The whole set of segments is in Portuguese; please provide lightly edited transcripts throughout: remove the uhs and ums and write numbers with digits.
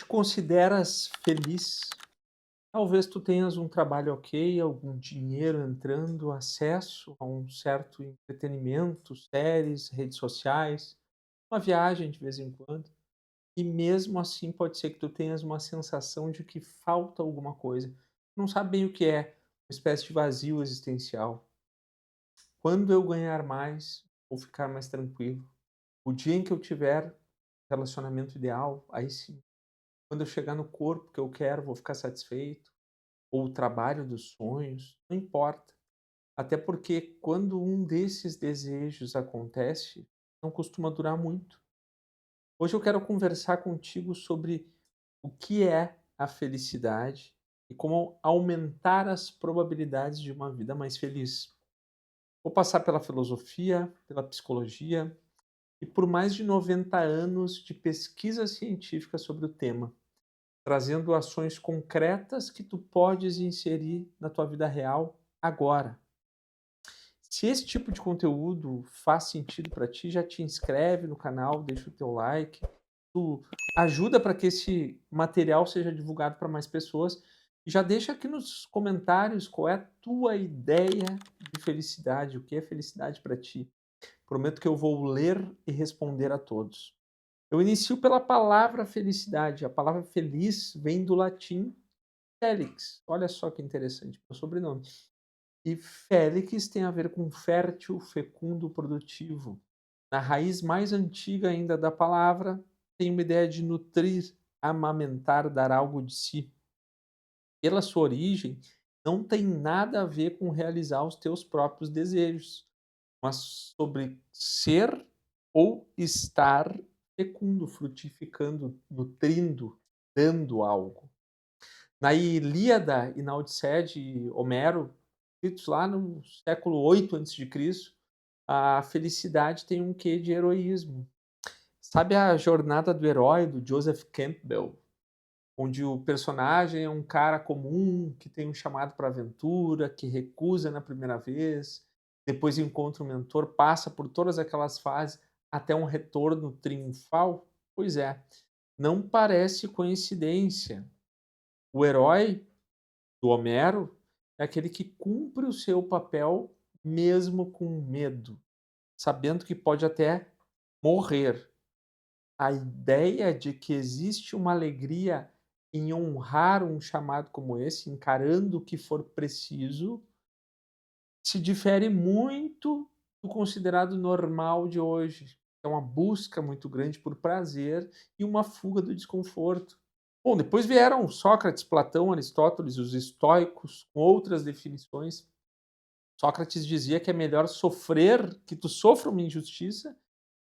Te consideras feliz? Talvez tu tenhas um trabalho ok, algum dinheiro entrando, acesso a um certo entretenimento, séries, redes sociais, uma viagem de vez em quando, e mesmo assim pode ser que tu tenhas uma sensação de que falta alguma coisa. Não sabe bem o que é, uma espécie de vazio existencial. Quando eu ganhar mais, vou ficar mais tranquilo. O dia em que eu tiver relacionamento ideal, aí sim. Quando eu chegar no corpo que eu quero, vou ficar satisfeito. Ou o trabalho dos sonhos, não importa. Até porque quando um desses desejos acontece, não costuma durar muito. Hoje eu quero conversar contigo sobre o que é a felicidade e como aumentar as probabilidades de uma vida mais feliz. Vou passar pela filosofia, pela psicologia e por mais de 90 anos de pesquisa científica sobre o tema, trazendo ações concretas que tu podes inserir na tua vida real agora. Se esse tipo de conteúdo faz sentido para ti, já te inscreve no canal, deixa o teu like, tu ajuda para que esse material seja divulgado para mais pessoas e já deixa aqui nos comentários qual é a tua ideia de felicidade, o que é felicidade para ti. Prometo que eu vou ler e responder a todos. Eu inicio pela palavra felicidade. A palavra feliz vem do latim Félix. Olha só que interessante, meu sobrenome. E Félix tem a ver com fértil, fecundo, produtivo. Na raiz mais antiga ainda da palavra, tem uma ideia de nutrir, amamentar, dar algo de si. Pela sua origem, não tem nada a ver com realizar os teus próprios desejos, mas sobre ser ou estar fecundo, frutificando, nutrindo, dando algo. Na Ilíada e na Odisseia de Homero, escritos lá no século 8 antes de Cristo, a felicidade tem um quê de heroísmo. Sabe a jornada do herói do Joseph Campbell, onde o personagem é um cara comum que tem um chamado para aventura, que recusa na primeira vez, depois encontra um mentor, passa por todas aquelas fases até um retorno triunfal? Pois é, não parece coincidência. O herói do Homero é aquele que cumpre o seu papel mesmo com medo, sabendo que pode até morrer. A ideia de que existe uma alegria em honrar um chamado como esse, encarando o que for preciso, se difere muito do considerado normal de hoje. É uma busca muito grande por prazer e uma fuga do desconforto. Bom, depois vieram Sócrates, Platão, Aristóteles, os estoicos, com outras definições. Sócrates dizia que é melhor sofrer, que tu sofra uma injustiça,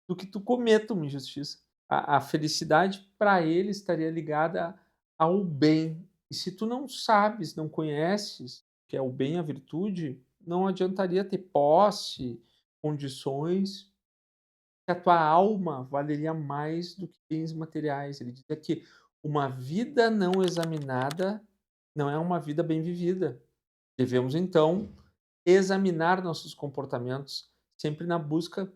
do que tu cometa uma injustiça. A felicidade para ele estaria ligada ao bem. E se tu não sabes, não conheces o que é o bem, a virtude, não adiantaria ter posse, condições, que a tua alma valeria mais do que bens materiais. Ele dizia que uma vida não examinada não é uma vida bem vivida. Devemos então examinar nossos comportamentos sempre na busca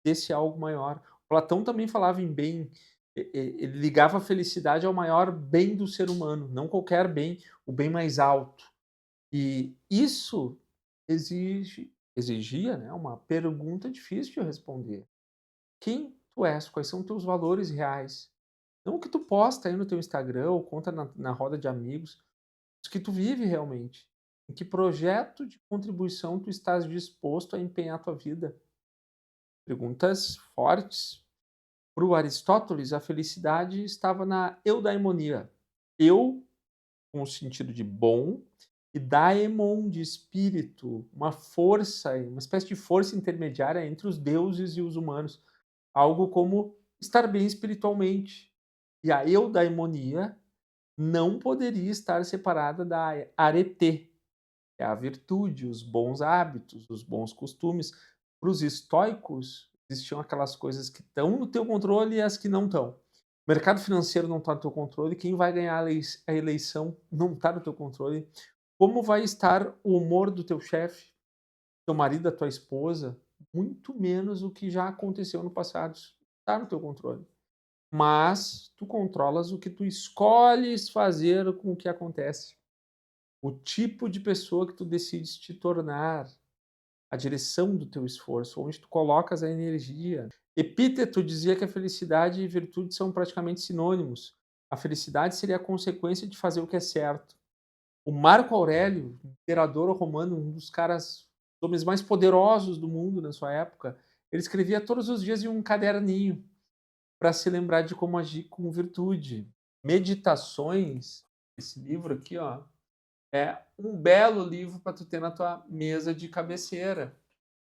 desse algo maior. Platão também falava em bem, ele ligava a felicidade ao maior bem do ser humano, não qualquer bem, o bem mais alto. E isso exigia, né, uma pergunta difícil de responder. Quem tu és? Quais são teus valores reais? Não o que tu posta aí no teu Instagram ou conta na roda de amigos, mas o que tu vive realmente. Em que projeto de contribuição tu estás disposto a empenhar tua vida? Perguntas fortes. Para o Aristóteles, a felicidade estava na eudaimonia. Eu, com o sentido de bom, e daimon, de espírito, uma força, uma espécie de força intermediária entre os deuses e os humanos. Algo como estar bem espiritualmente. E a eudaimonia não poderia estar separada da arete, que é a virtude, os bons hábitos, os bons costumes. Para os estoicos, existiam aquelas coisas que estão no teu controle e as que não estão. O mercado financeiro não está no teu controle, quem vai ganhar a eleição não está no teu controle. Como vai estar o humor do teu chefe, teu marido, da tua esposa? Muito menos o que já aconteceu no passado. Está no teu controle. mas tu controlas o que tu escolhes fazer com o que acontece. O tipo de pessoa que tu decides te tornar, a direção do teu esforço, onde tu colocas a energia. Epíteto dizia que a felicidade e virtude são praticamente sinônimos. A felicidade seria a consequência de fazer o que é certo. O Marco Aurélio, imperador romano, um dos caras, homens mais poderosos do mundo na sua época, ele escrevia todos os dias em um caderninho para se lembrar de como agir com virtude. Meditações, esse livro aqui, ó, é um belo livro para tu ter na tua mesa de cabeceira,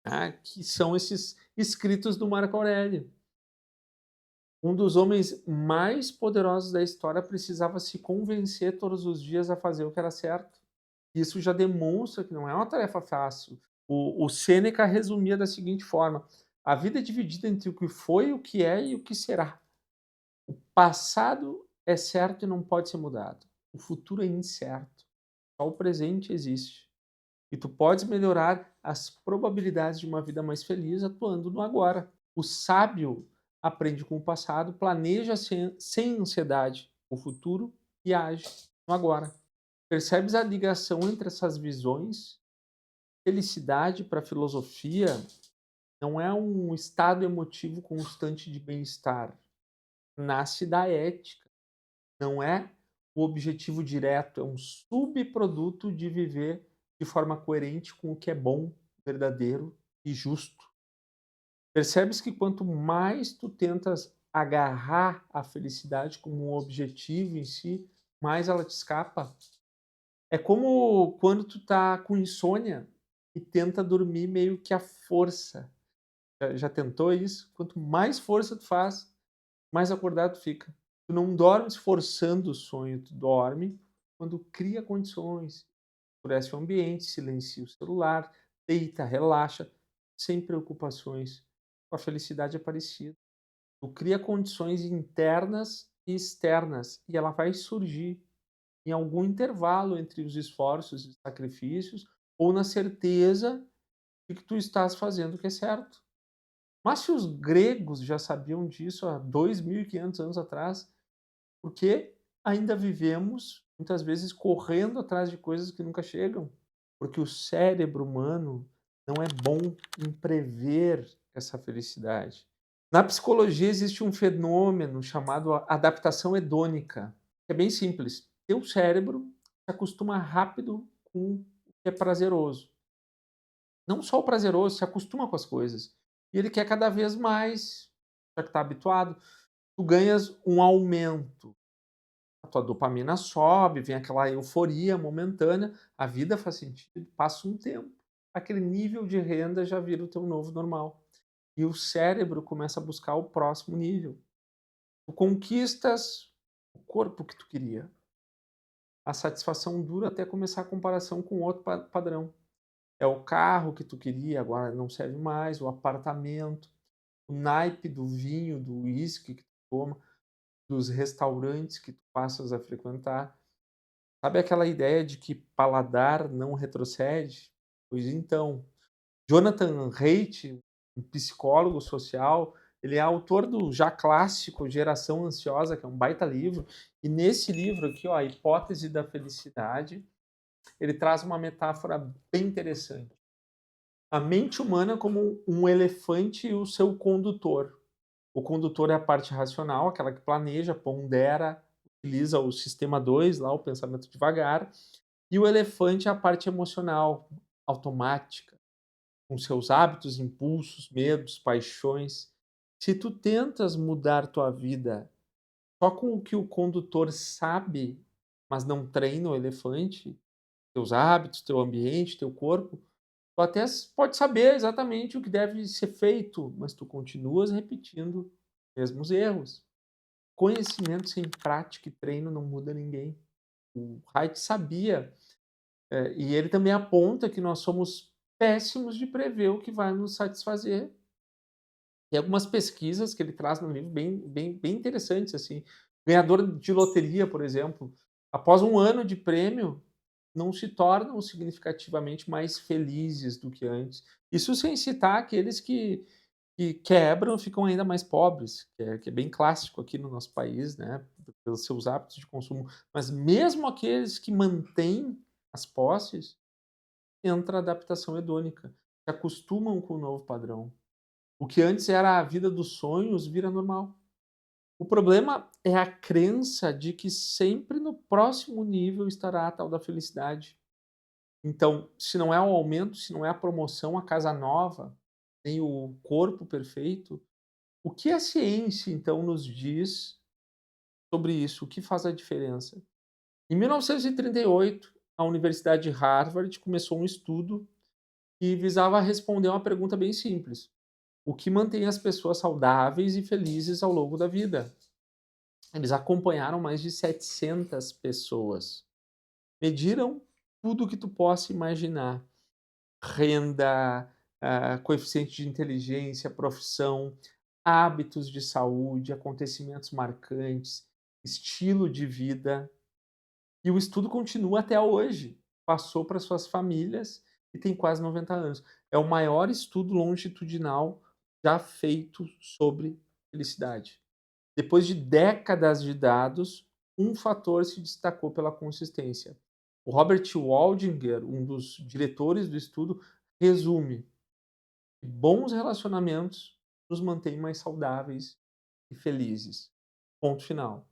tá? Que são esses escritos do Marco Aurélio. Um dos homens mais poderosos da história precisava se convencer todos os dias a fazer o que era certo. Isso já demonstra que não é uma tarefa fácil. O Sêneca resumia da seguinte forma: a vida é dividida entre o que foi, o que é e o que será. O passado é certo e não pode ser mudado. O futuro é incerto. Só o presente existe. E tu podes melhorar as probabilidades de uma vida mais feliz atuando no agora. O sábio aprende com o passado, planeja sem ansiedade o futuro e age no agora. Percebes a ligação entre essas visões? Felicidade para a filosofia não é um estado emotivo constante de bem-estar. Nasce da ética. Não é o objetivo direto, é um subproduto de viver de forma coerente com o que é bom, verdadeiro e justo. Percebes que quanto mais tu tentas agarrar a felicidade como um objetivo em si, mais ela te escapa. É como quando tu tá com insônia e tenta dormir meio que à força. Já tentou isso? Quanto mais força tu faz, mais acordado tu fica. Tu não dormes forçando o sonho, tu dorme quando cria condições, escurece o ambiente, silencia o celular, deita, relaxa, sem preocupações. Com a felicidade é parecido. Tu cria condições internas e externas e ela vai surgir em algum intervalo entre os esforços e sacrifícios ou na certeza de que tu estás fazendo o que é certo. Mas se os gregos já sabiam disso há 2.500 anos atrás, por que ainda vivemos, muitas vezes, correndo atrás de coisas que nunca chegam? Porque o cérebro humano não é bom em prever essa felicidade. Na psicologia existe um fenômeno chamado adaptação hedônica, que é bem simples. Teu cérebro se acostuma rápido com o que é prazeroso. Não só o prazeroso, se acostuma com as coisas. E ele quer cada vez mais, já que está habituado. Tu ganhas um aumento, a tua dopamina sobe, vem aquela euforia momentânea, a vida faz sentido, passa um tempo. Aquele nível de renda já vira o teu novo normal. E o cérebro começa a buscar o próximo nível. Tu conquistas o corpo que tu queria. A satisfação dura até começar a comparação com outro padrão. É o carro que tu queria, agora não serve mais, o apartamento, o naipe do vinho, do uísque que tu toma, dos restaurantes que tu passas a frequentar. Sabe aquela ideia de que paladar não retrocede? Pois então, Jonathan Haidt, um psicólogo social, ele é autor do já clássico Geração Ansiosa, que é um baita livro, e nesse livro aqui, ó, A Hipótese da Felicidade, ele traz uma metáfora bem interessante. A mente humana como um elefante e o seu condutor. O condutor é a parte racional, aquela que planeja, pondera, utiliza o sistema 2 lá, o pensamento devagar, e o elefante é a parte emocional, automática, com seus hábitos, impulsos, medos, paixões. Se tu tentas mudar tua vida só com o que o condutor sabe, mas não treina o elefante, teus hábitos, teu ambiente, teu corpo, tu até pode saber exatamente o que deve ser feito, mas tu continuas repetindo os mesmos erros. Conhecimento sem prática e treino não muda ninguém. O Haidt sabia, e ele também aponta que nós somos péssimos de prever o que vai nos satisfazer. Tem algumas pesquisas que ele traz no livro bem interessantes, assim. Ganhador de loteria, por exemplo, após um ano de prêmio, não se tornam significativamente mais felizes do que antes. Isso sem citar aqueles que que quebram, ficam ainda mais pobres, que é bem clássico aqui no nosso país, né, pelos seus hábitos de consumo. Mas mesmo aqueles que mantêm as posses, entra a adaptação hedônica, se acostumam com o novo padrão. O que antes era a vida dos sonhos vira normal. O problema é a crença de que sempre no próximo nível estará a tal da felicidade. Então, se não é o aumento, se não é a promoção, a casa nova, nem o corpo perfeito, o que a ciência então nos diz sobre isso? O que faz a diferença? Em 1938, a Universidade de Harvard começou um estudo que visava responder uma pergunta bem simples: o que mantém as pessoas saudáveis e felizes ao longo da vida? Eles acompanharam mais de 700 pessoas, mediram tudo o que tu possa imaginar: renda, coeficiente de inteligência, profissão, hábitos de saúde, acontecimentos marcantes, estilo de vida. E o estudo continua até hoje. Passou para suas famílias e tem quase 90 anos. É o maior estudo longitudinal já feito sobre felicidade. Depois de décadas de dados, um fator se destacou pela consistência. O Robert Waldinger, um dos diretores do estudo, resume: bons relacionamentos nos mantêm mais saudáveis e felizes. Ponto final.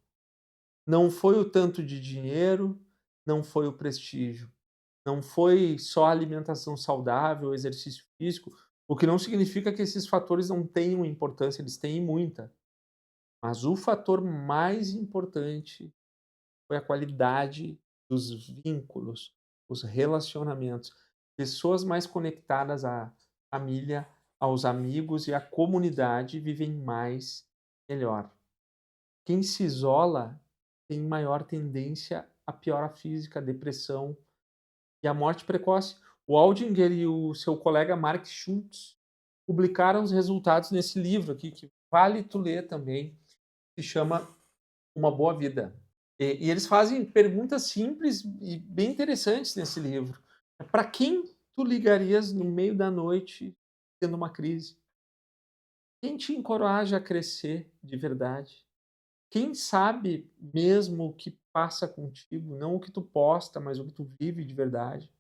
Não foi o tanto de dinheiro, não foi o prestígio, não foi só a alimentação saudável, exercício físico, o que não significa que esses fatores não tenham importância, eles têm muita. Mas o fator mais importante foi a qualidade dos vínculos, os relacionamentos. Pessoas mais conectadas à família, aos amigos e à comunidade vivem mais, melhor. Quem se isola tem maior tendência à piora física, à depressão e à morte precoce. O Aldinger e o seu colega Mark Schultz publicaram os resultados nesse livro aqui, que vale tu ler também, se chama Uma Boa Vida. E eles fazem perguntas simples e bem interessantes nesse livro. Para quem tu ligarias no meio da noite tendo uma crise? Quem te encoraja a crescer de verdade? Quem sabe mesmo o que passa contigo, não o que tu posta, mas o que tu vive de verdade?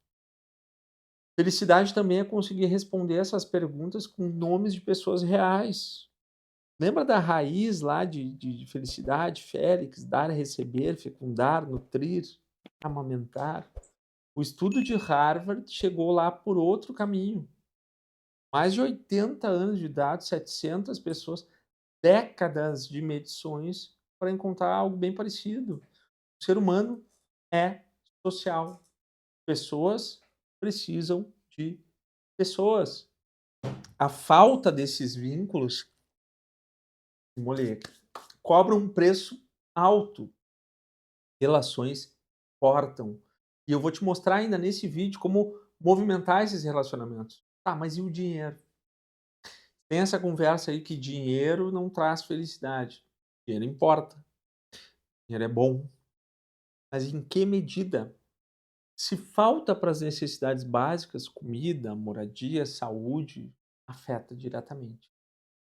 Felicidade também é conseguir responder essas perguntas com nomes de pessoas reais. Lembra da raiz lá de felicidade? Félix, dar, receber, fecundar, nutrir, amamentar. O estudo de Harvard chegou lá por outro caminho. Mais de 80 anos de dados, 700 pessoas, décadas de medições para encontrar algo bem parecido. O ser humano é social. Pessoas precisam de pessoas. A falta desses vínculos, molhei, cobra um preço alto. Relações importam. E eu vou te mostrar ainda nesse vídeo como movimentar esses relacionamentos. Tá, mas e o dinheiro? Tem essa conversa aí que dinheiro não traz felicidade. Dinheiro importa, dinheiro é bom, mas em que medida? Se falta para as necessidades básicas, comida, moradia, saúde, afeta diretamente.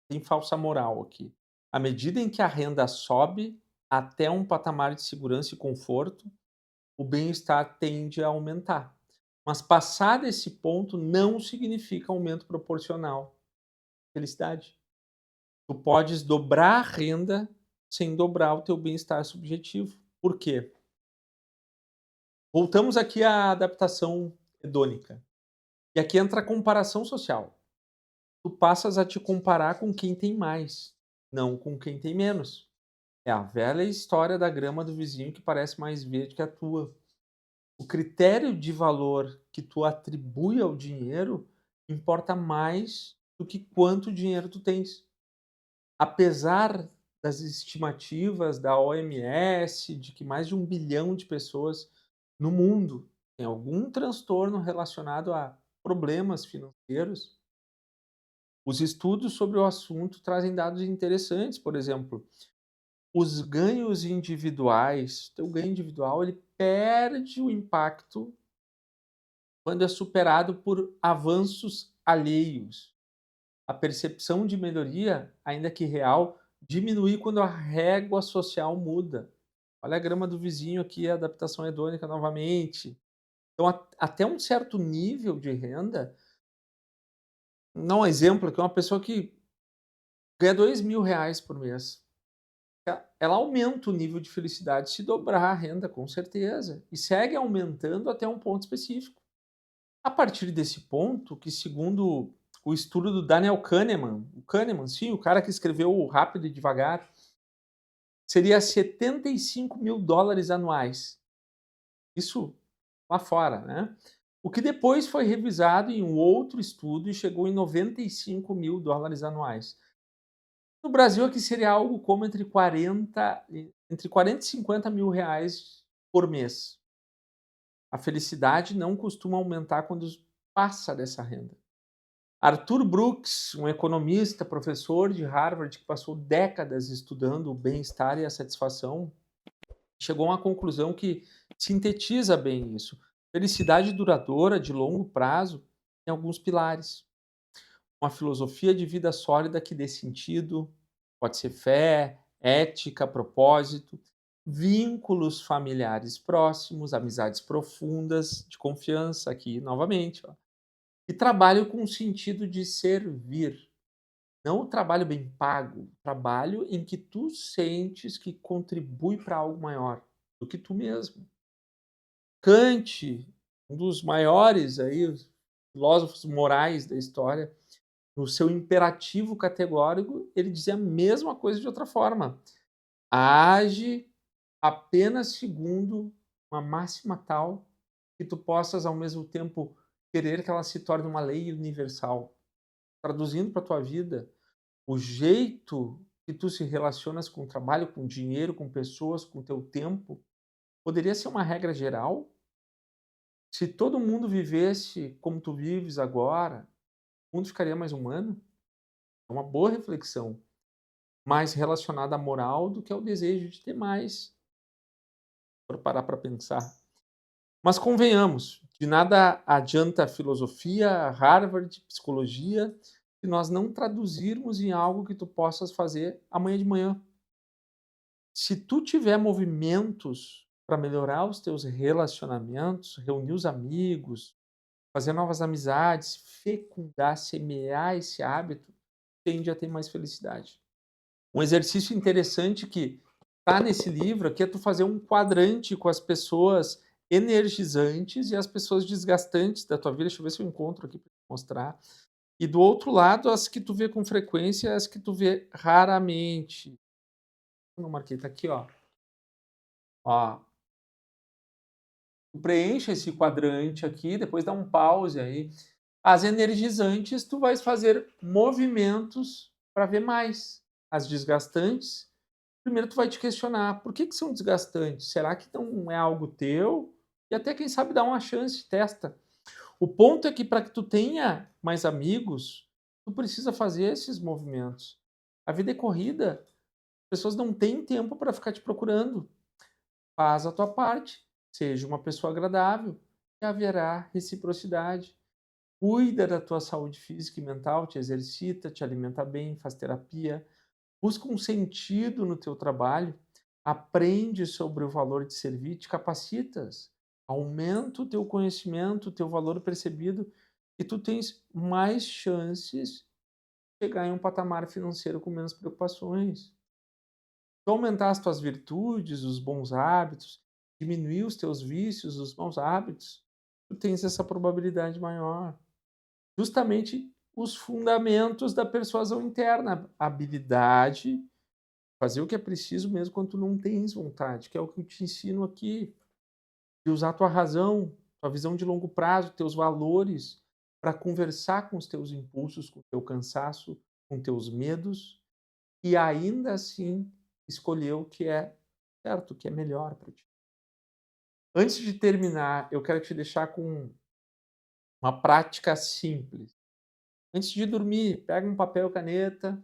Tem falsa moral aqui. À medida em que a renda sobe até um patamar de segurança e conforto, o bem-estar tende a aumentar. Mas passado esse ponto não significa aumento proporcional. Felicidade. Tu podes dobrar a renda sem dobrar o teu bem-estar subjetivo. Por quê? Voltamos aqui à adaptação hedônica. E aqui entra a comparação social. Tu passas a te comparar com quem tem mais, não com quem tem menos. É a velha história da grama do vizinho que parece mais verde que a tua. O critério de valor que tu atribui ao dinheiro importa mais do que quanto dinheiro tu tens. Apesar das estimativas da OMS de que mais de 1 bilhão de pessoas no mundo têm algum transtorno relacionado a problemas financeiros, os estudos sobre o assunto trazem dados interessantes. Por exemplo, os ganhos individuais, teu ganho individual, ele perde o impacto quando é superado por avanços alheios. A percepção de melhoria, ainda que real, diminui quando a régua social muda. Olha a grama do vizinho aqui, a adaptação hedônica novamente. Então, até um certo nível de renda, não um exemplo aqui, uma pessoa que ganha R$ 2.000 por mês, ela aumenta o nível de felicidade se dobrar a renda, com certeza, e segue aumentando até um ponto específico. A partir desse ponto, que segundo o estudo do Daniel Kahneman, o Kahneman, sim, o cara que escreveu o Rápido e Devagar, seria US$ 75.000 anuais. Isso lá fora, né? O que depois foi revisado em um outro estudo e chegou em US$ 95.000 anuais. No Brasil, aqui seria algo como entre 40 e R$ 50.000 por mês. A felicidade não costuma aumentar quando passa dessa renda. Arthur Brooks, um economista, professor de Harvard, que passou décadas estudando o bem-estar e a satisfação, chegou a uma conclusão que sintetiza bem isso. Felicidade duradoura, de longo prazo, tem alguns pilares. Uma filosofia de vida sólida que dê sentido, pode ser fé, ética, propósito, vínculos familiares próximos, amizades profundas, de confiança aqui, novamente, ó. E trabalho com o sentido de servir. Não o trabalho bem pago, trabalho em que tu sentes que contribui para algo maior do que tu mesmo. Kant, um dos maiores aí, os filósofos morais da história, no seu imperativo categórico, ele dizia a mesma coisa de outra forma: age apenas segundo uma máxima tal que tu possas ao mesmo tempo querer que ela se torne uma lei universal. Traduzindo para a tua vida, o jeito que tu se relacionas com o trabalho, com o dinheiro, com pessoas, com o teu tempo, poderia ser uma regra geral? Se todo mundo vivesse como tu vives agora, o mundo ficaria mais humano? É uma boa reflexão, mais relacionada à moral do que ao desejo de ter mais, para parar para pensar. Mas convenhamos, de nada adianta a filosofia, a Harvard, psicologia, se nós não traduzirmos em algo que tu possas fazer amanhã de manhã. Se tu tiver movimentos para melhorar os teus relacionamentos, reunir os amigos, fazer novas amizades, fecundar, semear esse hábito, tende a ter mais felicidade. Um exercício interessante que está nesse livro aqui é tu fazer um quadrante com as pessoas energizantes e as pessoas desgastantes da tua vida. Deixa eu ver se eu encontro aqui para mostrar. E do outro lado, as que tu vê com frequência e as que tu vê raramente. Não marquei, tá aqui, ó. Ó, tu preenche esse quadrante aqui, depois dá um pause aí. As energizantes, tu vais fazer movimentos para ver mais. As desgastantes, primeiro tu vai te questionar, por que são desgastantes? Será que não é algo teu? E até quem sabe dá uma chance, testa. O ponto é que para que tu tenha mais amigos, tu precisa fazer esses movimentos. A vida é corrida, as pessoas não têm tempo para ficar te procurando. Faz a tua parte, seja uma pessoa agradável e haverá reciprocidade. Cuida da tua saúde física e mental, te exercita, te alimenta bem, faz terapia, busca um sentido no teu trabalho, aprende sobre o valor de servir, te capacitas, aumenta o teu conhecimento, o teu valor percebido e tu tens mais chances de chegar em um patamar financeiro com menos preocupações. Tu aumentar as tuas virtudes, os bons hábitos, diminuir os teus vícios, os maus hábitos, tu tens essa probabilidade maior. Justamente os fundamentos da persuasão interna, a habilidade, fazer o que é preciso mesmo quando tu não tens vontade, que é o que eu te ensino aqui, de usar tua razão, tua visão de longo prazo, teus valores, para conversar com os teus impulsos, com o teu cansaço, com teus medos, e ainda assim escolher o que é certo, o que é melhor para ti. Antes de terminar, eu quero te deixar com uma prática simples. Antes de dormir, pega um papel e caneta,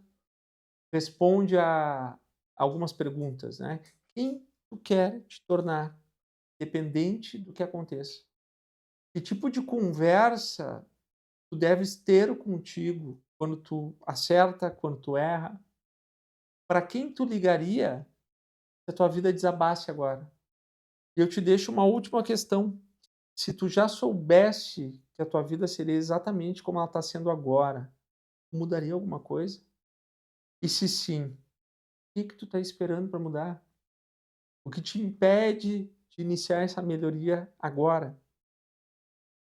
responde a algumas perguntas, né? Quem tu quer te tornar, dependente do que aconteça? Que tipo de conversa tu deves ter contigo quando tu acerta, quando tu erra. Para quem tu ligaria se a tua vida desabasse agora? E eu te deixo uma última questão: se tu já soubesse que a tua vida seria exatamente como ela está sendo agora, mudaria alguma coisa? E se sim, o que que tu está esperando para mudar? O que te impede de iniciar essa melhoria agora?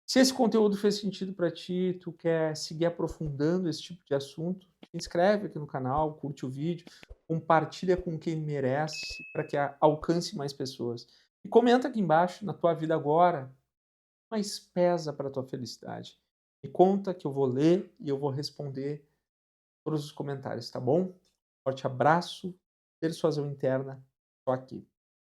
Se esse conteúdo fez sentido para ti, tu quer seguir aprofundando esse tipo de assunto, se inscreve aqui no canal, curte o vídeo, compartilha com quem merece para que alcance mais pessoas. E comenta aqui embaixo, na tua vida agora, mas pesa para a tua felicidade. Me conta que eu vou ler e eu vou responder todos os comentários, tá bom? Forte abraço, persuasão interna, tô aqui.